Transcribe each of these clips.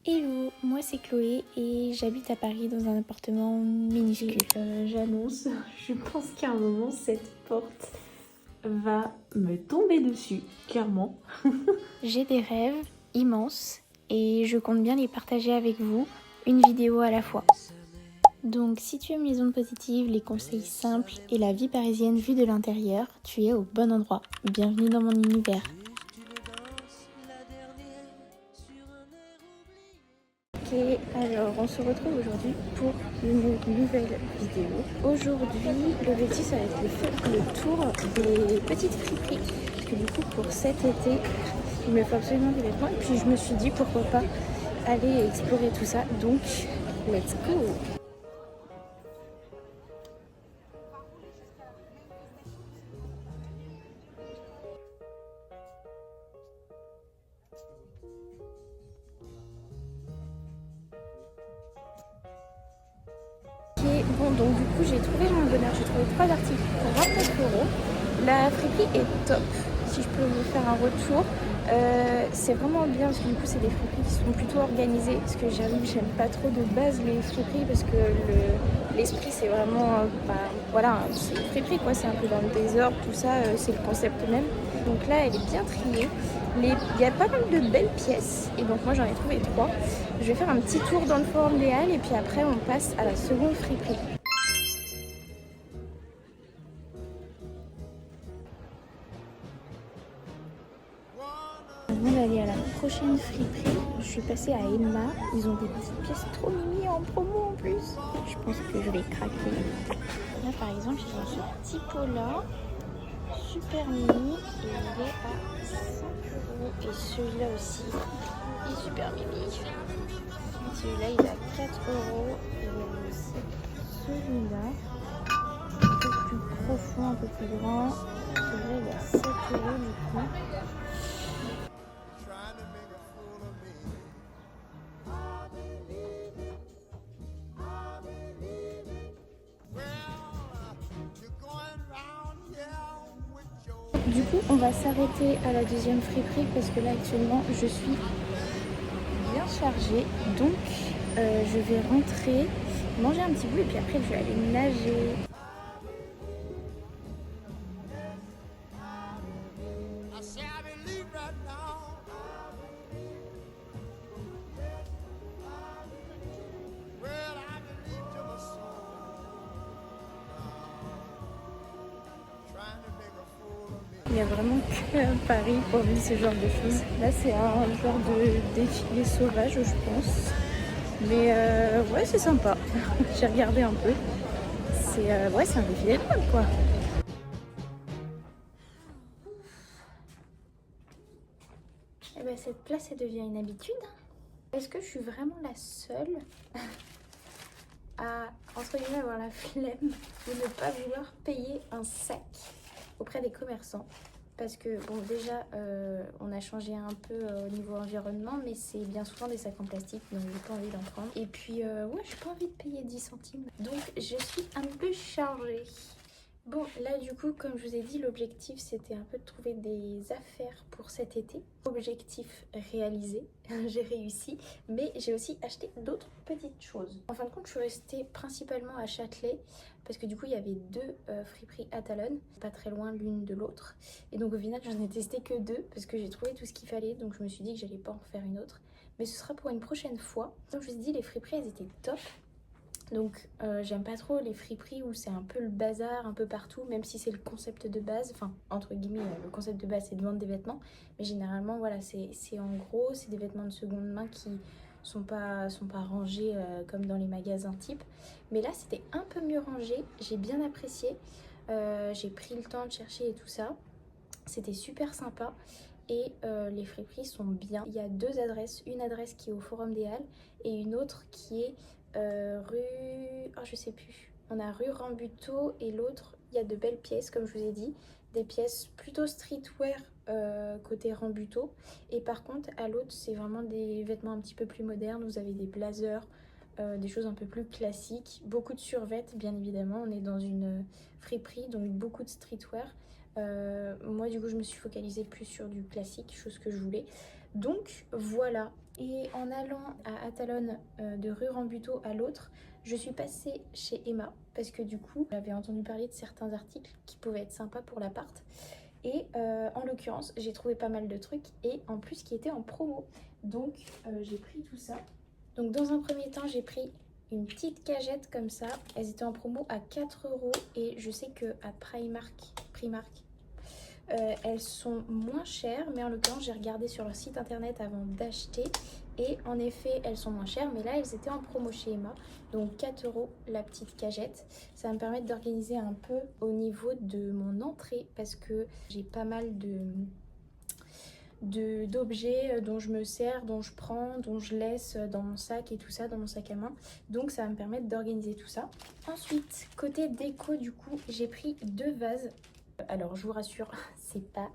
Hello, moi c'est Chloé et j'habite à Paris dans un appartement minuscule. J'annonce, je pense qu'à un moment cette porte va me tomber dessus, clairement. J'ai des rêves immenses et je compte bien les partager avec vous, une vidéo à la fois. Donc si tu aimes les ondes positives, les conseils simples et la vie parisienne vue de l'intérieur, tu es au bon endroit. Bienvenue dans mon univers. Ok, alors on se retrouve aujourd'hui pour une nouvelle vidéo. Aujourd'hui, l'objectif ça va être de faire le tour des petites friperies. Parce que du coup, pour cet été, il me faut absolument des vêtements. Et puis je me suis dit pourquoi pas aller explorer tout ça. Donc, let's go! Bon, donc du coup j'ai trouvé mon bonheur, j'ai trouvé 3 articles pour 29 €. La friperie est top, si je peux vous faire un retour. C'est vraiment bien parce que du coup c'est des friperies qui sont plutôt organisées, parce que j'avoue que j'aime pas trop de base les friperies parce que l'esprit c'est vraiment, voilà, c'est une friperie quoi, c'est un peu dans le désordre, tout ça, c'est le concept même. Donc là elle est bien triée, il y a pas mal de belles pièces et donc moi j'en ai trouvé 3. Je vais faire un petit tour dans le forum des Halles et puis après on passe à la seconde friperie. Avant d'aller à la prochaine friperie, je suis passée à Emma. Ils ont des petites pièces trop mimi en promo en plus. Je pense que je vais craquer. Là par exemple, ils ont ce petit pot là, super mimi, et il est à 5 €. Et celui-là aussi, il est super mimi. Celui-là il est à 4 €. Et il y a aussi celui-là, un peu plus profond, un peu plus grand. Celui-là il est à 7 € du coup. Du coup, on va s'arrêter à la deuxième friperie parce que là actuellement je suis bien chargée. Donc je vais rentrer, manger un petit bout et puis après je vais aller nager. Il n'y a vraiment que Paris pour vivre ce genre de choses. Là c'est un genre de défilé sauvage je pense. Mais ouais c'est sympa. J'ai regardé un peu. C'est ouais, c'est un défilé de mode quoi. Et ben cette place elle devient une habitude. Est-ce que je suis vraiment la seule à, entre guillemets, avoir la flemme de ne pas vouloir payer un sac auprès des commerçants? Parce que bon déjà on a changé un peu au niveau environnement, mais c'est bien souvent des sacs en plastique, donc j'ai pas envie d'en prendre. Et puis ouais, j'ai pas envie de payer 10 centimes, donc je suis un peu chargée. Bon, là du coup, comme je vous ai dit, l'objectif c'était un peu de trouver des affaires pour cet été. Objectif réalisé, j'ai réussi, mais j'ai aussi acheté d'autres petites choses. En fin de compte, je suis restée principalement à Châtelet, parce que du coup il y avait 2 friperies à Talonne, pas très loin l'une de l'autre. Et donc au final, j'en ai testé que 2, parce que j'ai trouvé tout ce qu'il fallait, donc je me suis dit que j'allais pas en faire une autre. Mais ce sera pour une prochaine fois. Comme je vous ai dit, les friperies, elles étaient top. Donc j'aime pas trop les friperies où c'est un peu le bazar un peu partout, même si c'est le concept de base, enfin entre guillemets le concept de base c'est de vendre des vêtements, mais généralement voilà c'est en gros c'est des vêtements de seconde main qui sont pas rangés comme dans les magasins type. Mais là c'était un peu mieux rangé, j'ai bien apprécié, j'ai pris le temps de chercher et tout ça, c'était super sympa. Et les friperies sont bien. Il y a 2 adresses, une adresse qui est au Forum des Halles et une autre qui est rue... Oh, je sais plus. On a rue Rambuteau et l'autre, il y a de belles pièces comme je vous ai dit. Des pièces plutôt streetwear côté Rambuteau. Et par contre, à l'autre, c'est vraiment des vêtements un petit peu plus modernes. Vous avez des blazers, des choses un peu plus classiques. Beaucoup de survêtements, bien évidemment. On est dans une friperie, donc beaucoup de streetwear. Moi du coup je me suis focalisée plus sur du classique, chose que je voulais. Donc voilà, Et en allant à Atalon de rue Rambuteau à l'autre, je suis passée chez Emma parce que du coup, j'avais entendu parler de certains articles qui pouvaient être sympas pour l'appart. Et en l'occurrence, j'ai trouvé pas mal de trucs et en plus qui étaient en promo. Donc j'ai pris tout ça. Donc dans un premier temps, j'ai pris une petite cagette comme ça. Elles étaient en promo à 4 € et je sais qu'à Primark, elles sont moins chères, mais en l'occurrence j'ai regardé sur leur site internet avant d'acheter et en effet elles sont moins chères, mais là elles étaient en promo chez Emma, donc 4 € la petite cagette. Ça va me permettre d'organiser un peu au niveau de mon entrée parce que j'ai pas mal d'objets dont je me sers, dont je prends, dont je laisse dans mon sac et tout ça, dans mon sac à main. Donc ça va me permettre d'organiser tout ça. Ensuite, côté déco, du coup, j'ai pris 2 vases. Alors je vous rassure, c'est pas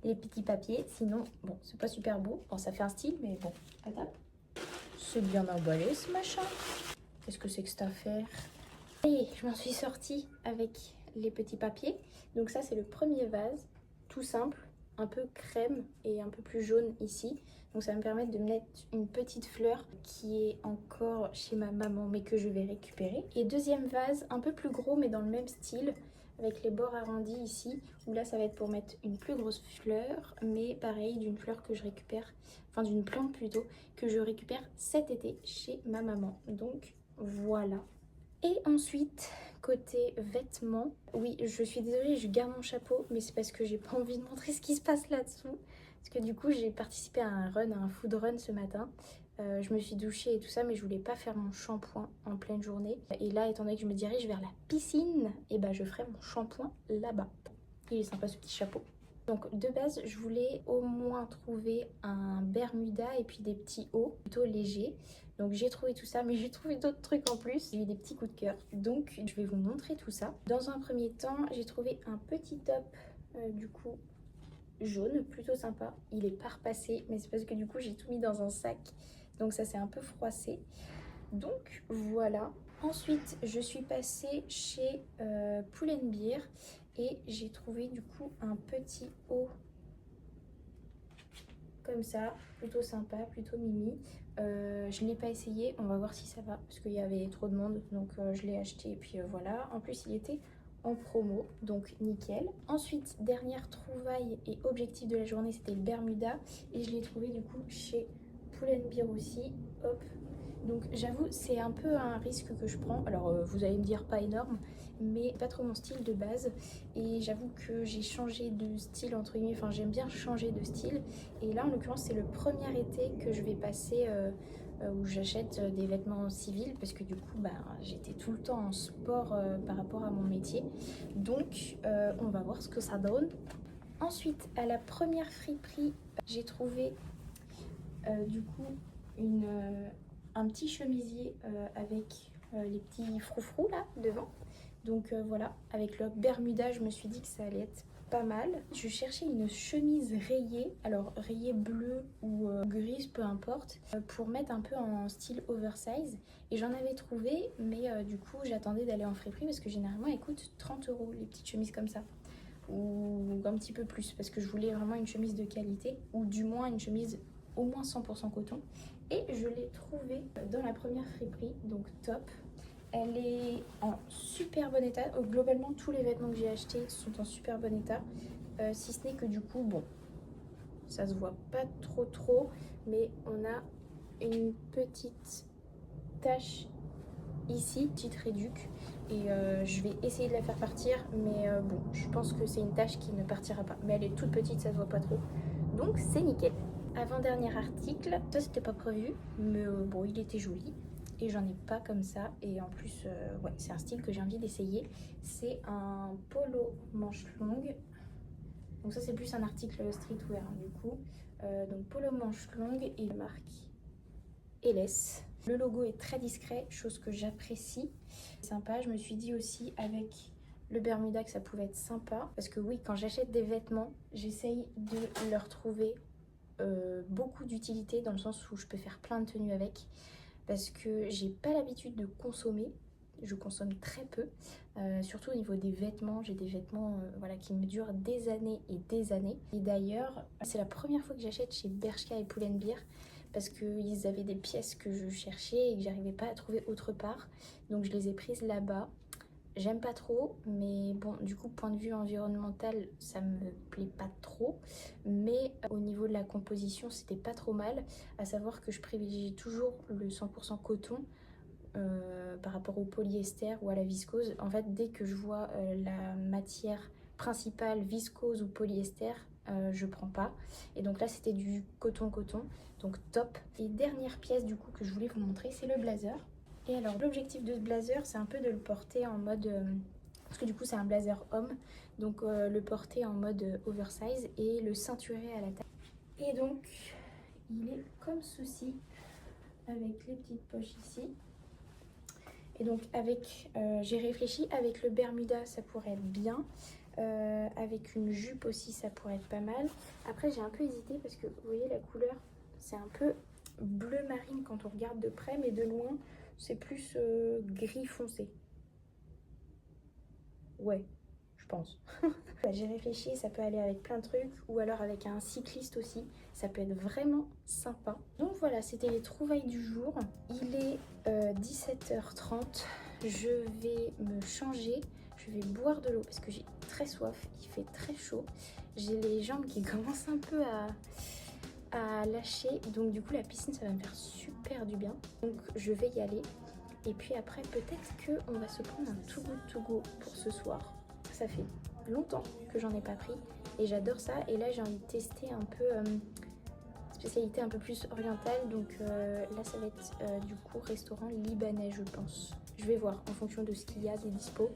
les petits papiers, sinon bon c'est pas super beau. Bon ça fait un style mais bon, attends. C'est bien emballé ce machin. Qu'est-ce que c'est que cette affaire? Et je m'en suis sortie avec les petits papiers. Donc ça c'est le premier vase, tout simple, un peu crème et un peu plus jaune ici. Donc ça va me permettre de mettre une petite fleur qui est encore chez ma maman mais que je vais récupérer. Et deuxième vase, un peu plus gros mais dans le même style, avec les bords arrondis ici, où là ça va être pour mettre une plus grosse fleur, mais pareil d'une fleur que je récupère, enfin d'une plante plutôt, que je récupère cet été chez ma maman. Donc voilà. Et ensuite, côté vêtements, oui je suis désolée, je garde mon chapeau, mais c'est parce que j'ai pas envie de montrer ce qui se passe là-dessous. Parce que du coup j'ai participé à un run, à un food run ce matin. Je me suis douchée et tout ça, mais je voulais pas faire mon shampoing en pleine journée. Et là, étant donné que je me dirige vers la piscine, et ben je ferai mon shampoing là-bas. Il est sympa ce petit chapeau. Donc de base, je voulais au moins trouver un Bermuda et puis des petits hauts plutôt légers. Donc j'ai trouvé tout ça, mais j'ai trouvé d'autres trucs en plus. J'ai eu des petits coups de cœur. Donc je vais vous montrer tout ça. Dans un premier temps, j'ai trouvé un petit top du coup jaune, plutôt sympa. Il est pas repassé, mais c'est parce que du coup j'ai tout mis dans un sac. Donc ça s'est un peu froissé. Donc voilà. Ensuite, je suis passée chez Pull&Bear et j'ai trouvé du coup un petit haut comme ça, plutôt sympa, plutôt mimi. Je ne l'ai pas essayé, on va voir si ça va parce qu'il y avait trop de monde, donc je l'ai acheté et puis voilà. En plus il était en promo, donc nickel. Ensuite, dernière trouvaille et objectif de la journée, c'était le Bermuda et je l'ai trouvé du coup chez Pull&Bear aussi. Hop. Donc j'avoue c'est un peu un risque que je prends. Alors vous allez me dire pas énorme, mais pas trop mon style de base. Et j'avoue que j'ai changé de style entre guillemets, enfin j'aime bien changer de style. Et là en l'occurrence c'est le premier été que je vais passer où j'achète des vêtements civils parce que du coup bah, j'étais tout le temps en sport par rapport à mon métier. Donc on va voir ce que ça donne. Ensuite à la première friperie j'ai trouvé du coup un petit chemisier avec les petits froufrous là devant. Donc voilà, avec le Bermuda, je me suis dit que ça allait être pas mal. Je cherchais une chemise rayée, alors rayée bleue ou grise, peu importe, pour mettre un peu en style oversize. Et j'en avais trouvé, mais du coup j'attendais d'aller en friperie parce que généralement elles coûtent 30 € les petites chemises comme ça. Ou un petit peu plus parce que je voulais vraiment une chemise de qualité ou du moins une chemise au moins 100% coton. Et je l'ai trouvée dans la première friperie, donc top. Elle est en super bon état. Globalement, tous les vêtements que j'ai achetés sont en super bon état. Si ce n'est que du coup, bon, ça se voit pas trop, mais on a une petite tache ici, petite réduc. Et je vais essayer de la faire partir, mais bon, je pense que c'est une tache qui ne partira pas. Mais elle est toute petite, ça se voit pas trop. Donc c'est nickel. Avant-dernier article, ça c'était pas prévu, mais bon, il était joli. Et j'en ai pas comme ça. Et en plus, ouais, c'est un style que j'ai envie d'essayer. C'est un polo manche longue. Donc ça c'est plus un article streetwear hein, du coup. Donc polo manche longue et marque LS. Le logo est très discret, chose que j'apprécie. C'est sympa, je me suis dit aussi avec le Bermuda que ça pouvait être sympa. Parce que oui, quand j'achète des vêtements, j'essaye de leur trouver beaucoup d'utilité dans le sens où je peux faire plein de tenues avec. Parce que j'ai pas l'habitude de consommer. Je consomme très peu, surtout au niveau des vêtements. J'ai des vêtements voilà, qui me durent des années et des années. Et d'ailleurs, c'est la première fois que j'achète chez Bershka et Pull&Bear parce qu'ils avaient des pièces que je cherchais et que j'arrivais pas à trouver autre part. Donc je les ai prises là-bas. J'aime pas trop, mais bon, du coup, point de vue environnemental, ça me plaît pas trop. Mais au niveau de la composition, c'était pas trop mal. À savoir que je privilégie toujours le 100% coton par rapport au polyester ou à la viscose. En fait, dès que je vois la matière principale, viscose ou polyester, je prends pas. Et donc là, c'était du coton-coton, donc top. Et dernière pièce du coup que je voulais vous montrer, c'est le blazer. Et alors l'objectif de ce blazer, c'est un peu de le porter en mode... parce que du coup c'est un blazer homme, donc le porter en mode oversize et le ceinturer à la taille. Et donc il est comme ceci, avec les petites poches ici. Et donc j'ai réfléchi, avec le Bermuda ça pourrait être bien. Avec une jupe aussi ça pourrait être pas mal. Après j'ai un peu hésité parce que vous voyez la couleur, c'est un peu bleu marine quand on regarde de près, mais de loin c'est plus gris foncé. Ouais, je pense. J'ai réfléchi, ça peut aller avec plein de trucs, ou alors avec un cycliste aussi, ça peut être vraiment sympa. Donc voilà, c'était les trouvailles du jour. Il est 17h30, je vais me changer, je vais boire de l'eau parce que j'ai très soif, il fait très chaud. J'ai les jambes qui commencent un peu à lâcher, donc du coup la piscine ça va me faire super du bien. Donc je vais y aller. Et puis après, peut-être qu'on va se prendre un Too Good To Go pour ce soir. Ça fait longtemps que j'en ai pas pris et j'adore ça. Et là, j'ai envie de tester un peu spécialité un peu plus orientale. Donc là, ça va être du coup restaurant libanais, je pense. Je vais voir en fonction de ce qu'il y a des dispos.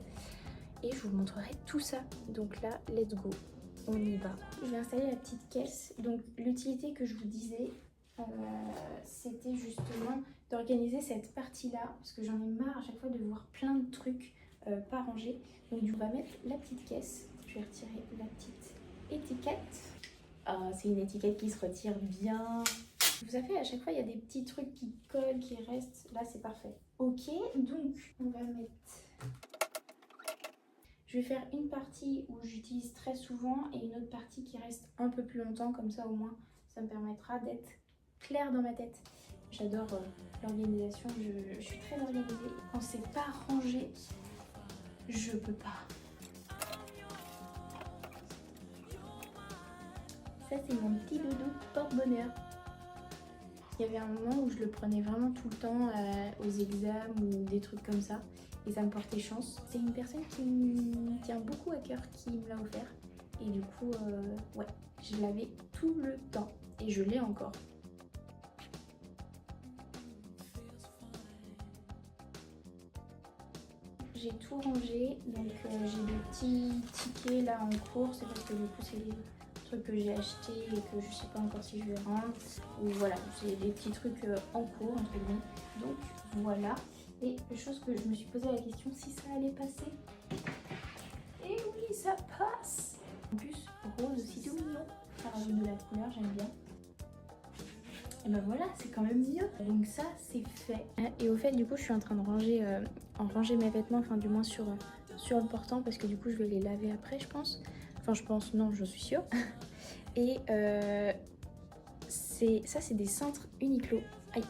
Et je vous montrerai tout ça. Donc là, let's go. On y va. Je vais installer la petite caisse. Donc l'utilité que je vous disais, c'était justement d'organiser cette partie-là, parce que j'en ai marre à chaque fois de voir plein de trucs pas rangés. Donc on va mettre la petite caisse. Je vais retirer la petite étiquette. Ah, c'est une étiquette qui se retire bien. Vous savez, à chaque fois, il y a des petits trucs qui collent, qui restent. Là, c'est parfait. Ok, donc on va mettre... Je vais faire une partie où j'utilise très souvent et une autre partie qui reste un peu plus longtemps. Comme ça, au moins, ça me permettra d'être clair dans ma tête. J'adore l'organisation, je suis très organisée. Quand c'est pas rangé, je peux pas. Ça c'est mon petit doudou porte-bonheur. Il y avait un moment où je le prenais vraiment tout le temps aux examens ou des trucs comme ça. Et ça me portait chance. C'est une personne qui me tient beaucoup à cœur qui me l'a offert. Et du coup, ouais, je l'avais tout le temps. Et je l'ai encore. J'ai tout rangé, donc j'ai des petits tickets là en cours, c'est parce que du coup c'est des trucs que j'ai achetés et que je sais pas encore si je vais rendre, ou voilà, j'ai des petits trucs en cours entre guillemets, donc voilà. Et une chose que je me suis posé la question si ça allait passer, et oui ça passe. En plus rose aussi tout mignon, ça rajoute de la couleur, j'aime bien. Et ben voilà, c'est quand même mieux. Donc ça, c'est fait. Et au fait, du coup, je suis en train de ranger mes vêtements, enfin du moins sur le portant, parce que du coup, je vais les laver après, je pense. Enfin, je pense, non, je suis sûre. Et ça, c'est des cintres Uniqlo. Aïe.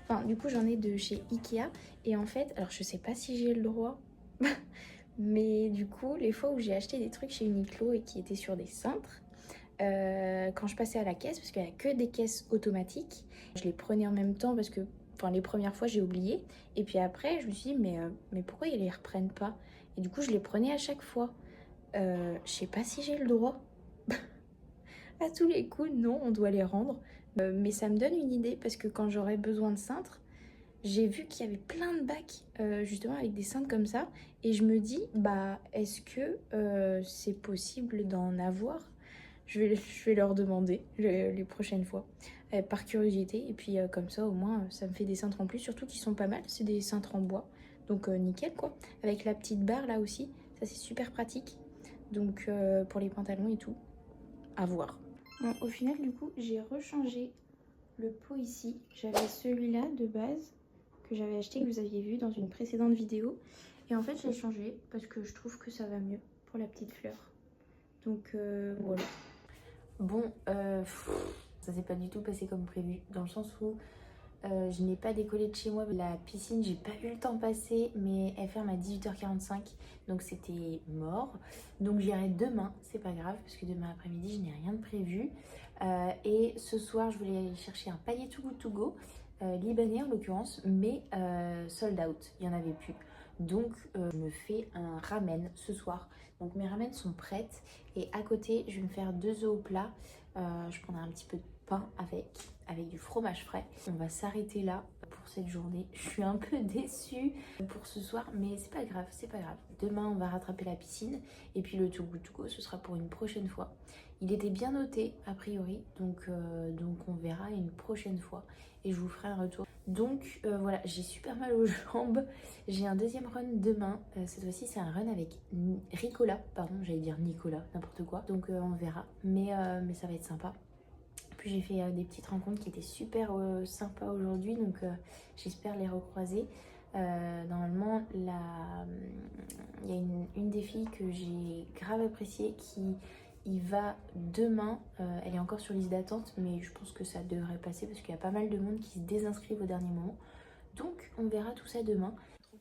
Enfin, du coup, j'en ai de chez Ikea. Et en fait, alors je sais pas si j'ai le droit, mais du coup, les fois où j'ai acheté des trucs chez Uniqlo et qui étaient sur des cintres, quand je passais à la caisse, parce qu'il n'y a que des caisses automatiques, je les prenais en même temps parce que enfin, les premières fois j'ai oublié, et puis après je me suis dit mais pourquoi ils les reprennent pas, et du coup je les prenais à chaque fois. Je sais pas si j'ai le droit. À tous les coups non, on doit les rendre, mais ça me donne une idée parce que quand j'aurai besoin de cintres, j'ai vu qu'il y avait plein de bacs justement avec des cintres comme ça, et je me dis bah est-ce que c'est possible d'en avoir. Je vais leur demander les prochaines fois, par curiosité. Et puis comme ça, au moins, ça me fait des cintres en plus. Surtout qu'ils sont pas mal, c'est des cintres en bois. Donc nickel quoi. Avec la petite barre là aussi, ça c'est super pratique. Donc pour les pantalons et tout, à voir. Bon, au final du coup, j'ai rechangé le pot ici. J'avais celui-là de base que j'avais acheté, que vous aviez vu dans une précédente vidéo. Et en fait, je l'ai changé parce que je trouve que ça va mieux pour la petite fleur. Donc voilà. Bon, ça s'est pas du tout passé comme prévu, dans le sens où je n'ai pas décollé de chez moi. La piscine, j'ai pas vu le temps passer, mais elle ferme à 18h45, donc c'était mort. Donc j'irai demain, c'est pas grave, parce que demain après-midi, je n'ai rien de prévu. Et ce soir, je voulais aller chercher un panier Too Good To Go, libanais en l'occurrence, mais sold out, il y en avait plus. Donc je me fais un ramen ce soir. Donc mes ramen sont prêtes, et à côté, je vais me faire 2 œufs au plat. Je prendrai un petit peu de pain avec du fromage frais. On va s'arrêter là pour cette journée. Je suis un peu déçue pour ce soir, mais c'est pas grave, c'est pas grave. Demain, on va rattraper la piscine, et puis le Too Good To Go, ce sera pour une prochaine fois. Il était bien noté, a priori, donc on verra une prochaine fois, et je vous ferai un retour. Donc voilà, j'ai super mal aux jambes. J'ai un deuxième run demain. Cette fois-ci, c'est un run avec Ricola. Pardon, j'allais dire Nicolas, n'importe quoi. Donc on verra, mais ça va être sympa. Puis j'ai fait des petites rencontres qui étaient super sympas aujourd'hui, donc j'espère les recroiser. Normalement, il y a une des filles que j'ai grave appréciée qui y va demain. Elle est encore sur liste d'attente, mais je pense que ça devrait passer parce qu'il y a pas mal de monde qui se désinscrivent au dernier moment. Donc on verra tout ça demain.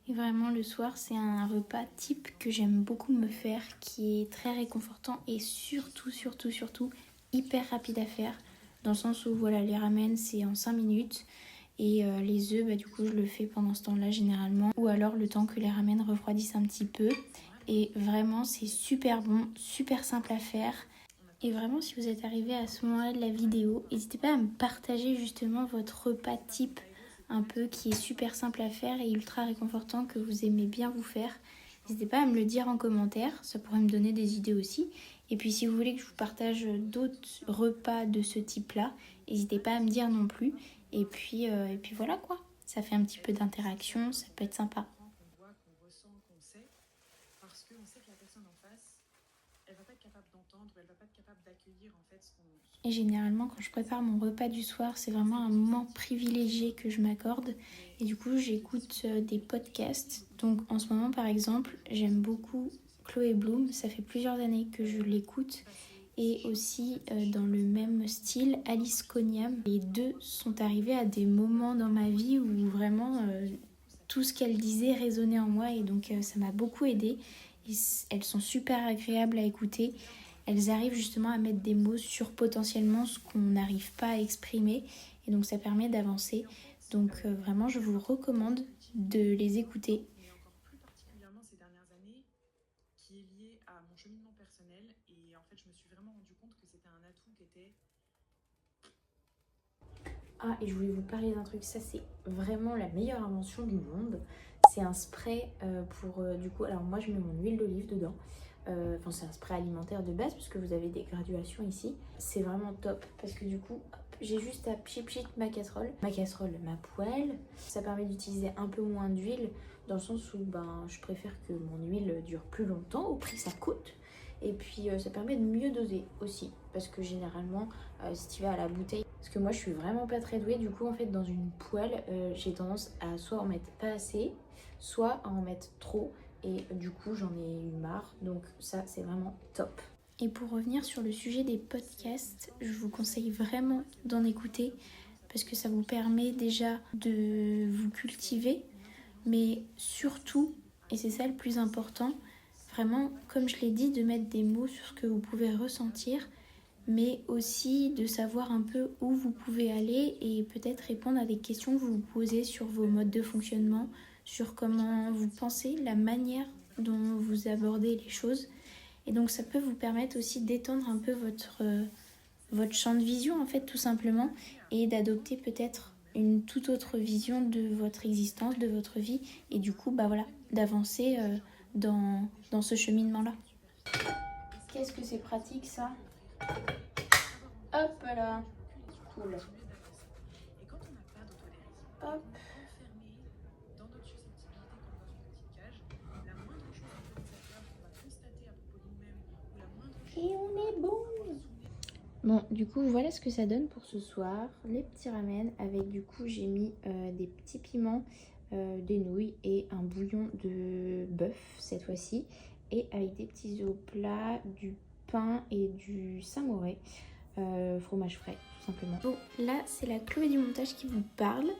Et vraiment, le soir, c'est un repas type que j'aime beaucoup me faire, qui est très réconfortant et surtout hyper rapide à faire. Dans le sens où voilà, les ramen c'est en 5 minutes, et les œufs, du coup je le fais pendant ce temps-là généralement, ou alors le temps que les ramen refroidissent un petit peu. Et vraiment c'est super bon, super simple à faire. Et vraiment, si vous êtes arrivé à ce moment-là de la vidéo, n'hésitez pas à me partager justement votre repas type, un peu qui est super simple à faire et ultra réconfortant, que vous aimez bien vous faire. N'hésitez pas à me le dire en commentaire, ça pourrait me donner des idées aussi. Et puis si vous voulez que je vous partage d'autres repas de ce type-là, n'hésitez pas à me dire non plus. Et puis voilà quoi, ça fait un petit peu d'interaction, ça peut être sympa. Qu'on voit, qu'on ressent, qu'on sait, parce qu'on sait que la personne en face, elle va pas être capable d'entendre, elle va pas être capable d'accueillir en fait ce qu'on... Et généralement, quand je prépare mon repas du soir, c'est vraiment un moment privilégié que je m'accorde. Et du coup, j'écoute des podcasts. Donc en ce moment, par exemple, j'aime beaucoup Chloé Bloom. Ça fait plusieurs années que je l'écoute. Et aussi, dans le même style, Alice Cogniam. Les deux sont arrivés à des moments dans ma vie où vraiment tout ce qu'elle disait résonnait en moi. Et donc, ça m'a beaucoup aidée. Et elles sont super agréables à écouter. Elles arrivent justement à mettre des mots sur potentiellement ce qu'on n'arrive pas à exprimer. Et donc ça permet d'avancer. Donc vraiment, je vous recommande de les écouter. Et encore plus particulièrement ces dernières années, qui est lié à mon cheminement personnel. Et en fait, je me suis vraiment rendu compte que c'était un atout qui était... Ah, et je voulais vous parler d'un truc. Ça, c'est vraiment la meilleure invention du monde. C'est un spray pour du coup... Alors moi, je mets mon huile d'olive dedans. Enfin, c'est un spray alimentaire de base puisque vous avez des graduations ici. C'est vraiment top parce que du coup, j'ai juste à pchit ma casserole, ma poêle. Ça permet d'utiliser un peu moins d'huile dans le sens où je préfère que mon huile dure plus longtemps au prix que ça coûte. Et puis ça permet de mieux doser aussi parce que généralement, si tu vas à la bouteille, parce que moi je suis vraiment pas très douée, du coup en fait dans une poêle, j'ai tendance à soit en mettre pas assez, soit à en mettre trop. Et du coup, j'en ai eu marre. Donc ça, c'est vraiment top. Et pour revenir sur le sujet des podcasts, je vous conseille vraiment d'en écouter parce que ça vous permet déjà de vous cultiver, mais surtout, et c'est ça le plus important, vraiment, comme je l'ai dit, de mettre des mots sur ce que vous pouvez ressentir, mais aussi de savoir un peu où vous pouvez aller et peut-être répondre à des questions que vous vous posez sur vos modes de fonctionnement, sur comment vous pensez, la manière dont vous abordez les choses. Et donc ça peut vous permettre aussi d'étendre un peu votre champ de vision en fait tout simplement et d'adopter peut-être une toute autre vision de votre existence, de votre vie et du coup d'avancer dans ce cheminement-là. Qu'est-ce que c'est pratique ça? Hop là, cool. Et quand on n'a pas d'autodérision, Hop. dans notre susceptibilité comme dans une petite cage, la moindre chose un peu désagréable qu'on va constater à propos de nous-mêmes, ou la moindre chose... Et on est bon. Bon, du coup, voilà ce que ça donne pour ce soir. Les petits ramen avec, du coup, j'ai mis des petits piments, des nouilles et un bouillon de bœuf cette fois-ci. Et avec des petits œufs au plat, du pain et du samouraï. fromage frais, tout simplement. Bon, là, c'est la Chloé du montage qui vous parle.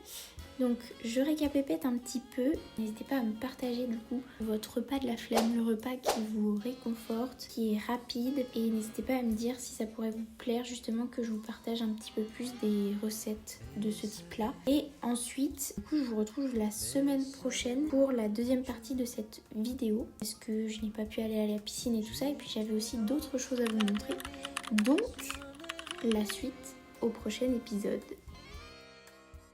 Donc, je récapépète un petit peu. N'hésitez pas à me partager du coup votre repas de la flemme, le repas qui vous réconforte, qui est rapide. Et n'hésitez pas à me dire si ça pourrait vous plaire justement que je vous partage un petit peu plus des recettes de ce type-là. Et ensuite, du coup, je vous retrouve la semaine prochaine pour la deuxième partie de cette vidéo. Parce que je n'ai pas pu aller à la piscine et tout ça. Et puis, j'avais aussi d'autres choses à vous montrer. Donc, la suite au prochain épisode.